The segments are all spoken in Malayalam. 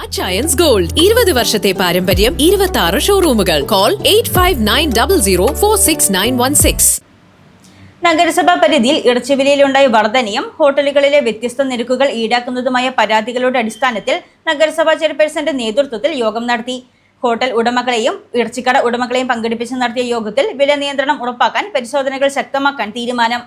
അച്ചയൻസ് ഗോൾഡ് 20 വർഷത്തെ പാരമ്പര്യം 26 ഷോറൂമുകൾ. കോൾ 8590046916. നഗരസഭാ പരിധിയിൽ ഇറച്ചിവിലയിലുണ്ടായ വർധനയും ഹോട്ടലുകളിലെ വ്യത്യസ്ത നിരക്കുകൾ ഈടാക്കുന്നതുമായ പരാതികളുടെ അടിസ്ഥാനത്തിൽ നഗരസഭാ ചെയർപേഴ്സന്റെ നേതൃത്വത്തിൽ യോഗം നടത്തി. ഹോട്ടൽ ഉടമകളെയും ഇറച്ചിക്കട ഉടമകളെയും പങ്കെടുപ്പിച്ച് നടത്തിയ യോഗത്തിൽ വില നിയന്ത്രണം ഉറപ്പാക്കാൻ പരിശോധനകൾ ശക്തമാക്കാൻ തീരുമാനം.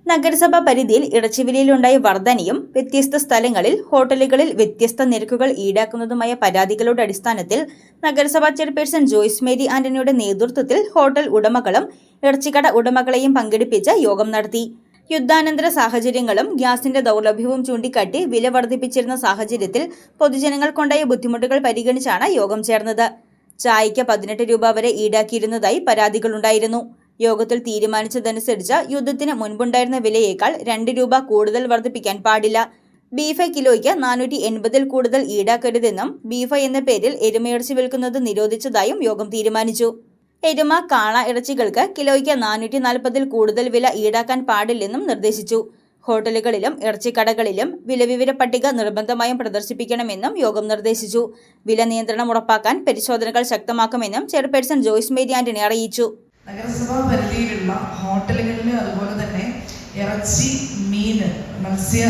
നഗരസഭാ പരിധിയിൽ ഇറച്ചിവിലയിലുണ്ടായ വർധനയും വ്യത്യസ്ത സ്ഥലങ്ങളിൽ ഹോട്ടലുകളിൽ വ്യത്യസ്ത നിരക്കുകൾ ഈടാക്കുന്നതുമായ പരാതികളുടെ അടിസ്ഥാനത്തിൽ നഗരസഭാ ചെയർപേഴ്സൺ ജോയ്സ് മേരി ആന്റണിയുടെ നേതൃത്വത്തിൽ ഹോട്ടൽ ഉടമകളും ഇറച്ചിക്കട ഉടമകളെയും പങ്കെടുപ്പിച്ച് യോഗം നടത്തി. യുദ്ധാനന്തര സാഹചര്യങ്ങളും ഗ്യാസിന്റെ ദൗർലഭ്യവും ചൂണ്ടിക്കാട്ടി വില വർദ്ധിപ്പിച്ചിരുന്ന സാഹചര്യത്തിൽ പൊതുജനങ്ങൾക്കുണ്ടായ ബുദ്ധിമുട്ടുകൾ പരിഗണിച്ചാണ് യോഗം ചേർന്നത്. ചായയ്ക്ക് 18 രൂപ വരെ ഈടാക്കിയിരുന്നതായി പരാതികളുണ്ടായിരുന്നു. യോഗത്തിൽ തീരുമാനിച്ചതനുസരിച്ച് യുദ്ധത്തിന് മുൻപുണ്ടായിരുന്ന വിലയേക്കാൾ 2 രൂപ കൂടുതൽ വർദ്ധിപ്പിക്കാൻ പാടില്ല. ബീഫ് കിലോയ്ക്ക് 480 കൂടുതൽ ഈടാക്കരുതെന്നും ബീഫ് എന്ന പേരിൽ എരുമയിറച്ചി വിൽക്കുന്നത് നിരോധിച്ചതായും യോഗം തീരുമാനിച്ചു. എരുമ, കാള ഇറച്ചികൾക്ക് കിലോയ്ക്ക് 440 കൂടുതൽ വില ഈടാക്കാൻ പാടില്ലെന്നും നിർദ്ദേശിച്ചു. ഹോട്ടലുകളിലും ഇറച്ചിക്കടകളിലും വിലവിവര പട്ടിക നിർബന്ധമായും പ്രദർശിപ്പിക്കണമെന്നും യോഗം നിർദ്ദേശിച്ചു. വില നിയന്ത്രണം ഉറപ്പാക്കാൻ പരിശോധനകൾ ശക്തമാക്കുമെന്നും ചെയർപേഴ്സൺ ജോയ്സ് മേരി ആന്റണി അറിയിച്ചു. നഗരസഭാ പരിധിയിലുള്ള ഹോട്ടലുകളിൽ അതുപോലെ തന്നെ ഇറച്ചി, മീൻ, മത്സ്യ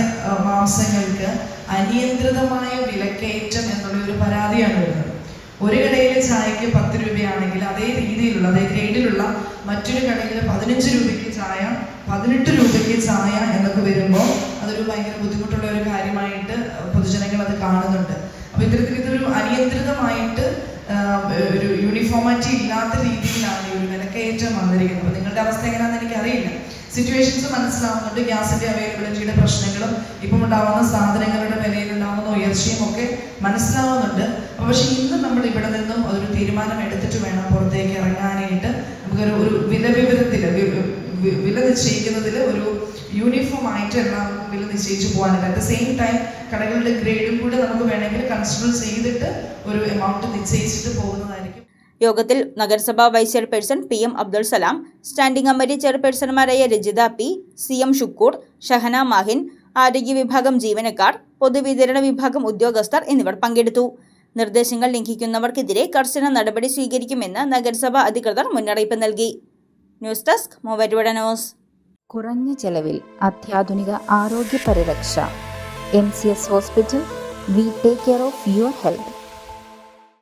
മാംസങ്ങൾക്ക് അനിയന്ത്രിതമായ വിലക്കയറ്റം എന്നുള്ളൊരു പരാതിയാണ് വരുന്നത്. ഒരു കടയിലെ ചായക്ക് 10 രൂപയാണെങ്കിൽ അതേ രീതിയിലുള്ള അതേ ഗ്രേഡിലുള്ള മറ്റൊരു കടയിൽ 15 രൂപയ്ക്ക് ചായ, 18 രൂപയ്ക്ക് ചായ എന്നൊക്കെ വരുമ്പോൾ അതൊരു ഭയങ്കര ബുദ്ധിമുട്ടുള്ള ഒരു കാര്യമായിട്ട് പൊതുജനങ്ങൾ അത് കാണുന്നുണ്ട്. അപ്പോൾ ഇതൊരു അനിയന്ത്രിതമായിട്ട് ഒരു യൂണിഫോമിറ്റി ഇല്ലാത്ത രീതിയിലാണ് ഈ ഒരു വിലക്കയറ്റം വന്നിരിക്കുന്നത്. അപ്പോൾ നിങ്ങളുടെ അവസ്ഥ എങ്ങനെയാണെന്ന് എനിക്കറിയില്ല. സിറ്റുവേഷൻസ് മനസ്സിലാവുന്നുണ്ട്. ഗ്യാസിന്റെ അവൈലബിലിറ്റിയുടെ പ്രശ്നങ്ങളും ഇപ്പം ഉണ്ടാവുന്ന സാധനങ്ങളുടെ വിലയിലുണ്ടാവുന്ന ഉയർച്ചയും ഒക്കെ മനസ്സിലാവുന്നുണ്ട്. പക്ഷെ ഇന്ന് നമ്മൾ ഇവിടെ നിന്നും ഒരു തീരുമാനം എടുത്തിട്ട് വേണം പുറത്തേക്ക് ഇറങ്ങാനായിട്ട്. നമുക്കൊരു വില നിശ്ചയിക്കുന്നതിൽ ഒരു യൂണിഫോം ആയിട്ട് എല്ലാം വില നിശ്ചയിച്ചു പോകാനില്ല. അറ്റ് ദ സെയിം ടൈം കടകളുടെ ഗ്രേഡും കൂടെ നമുക്ക് വേണമെങ്കിൽ കൺസിഡർ ചെയ്തിട്ട് ഒരു എമൗണ്ട് നിശ്ചയിച്ചിട്ട് പോകുന്നതായിരിക്കും. യോഗത്തിൽ നഗരസഭാ vice chairperson PM Abdul Salam, standing committee ചെയർപേഴ്സൺമാരായ രജിത P, CM ഷുക്കൂർ, ഷഹന മാഹിൻ, ആരോഗ്യ വിഭാഗം ജീവനക്കാർ, പൊതുവിതരണ വിഭാഗം ഉദ്യോഗസ്ഥർ എന്നിവർ പങ്കെടുത്തു. നിർദ്ദേശങ്ങൾ ലംഘിക്കുന്നവർക്കെതിരെ കർശന നടപടി സ്വീകരിക്കുമെന്ന് നഗരസഭാ അധികൃതർ മുന്നറിയിപ്പ് നൽകി. News desk Muvattupuzha news. കുറഞ്ഞ ചെലവിൽ അത്യാധുനിക ആരോഗ്യ പരിരക്ഷ. MCS hospital. We take care of your health.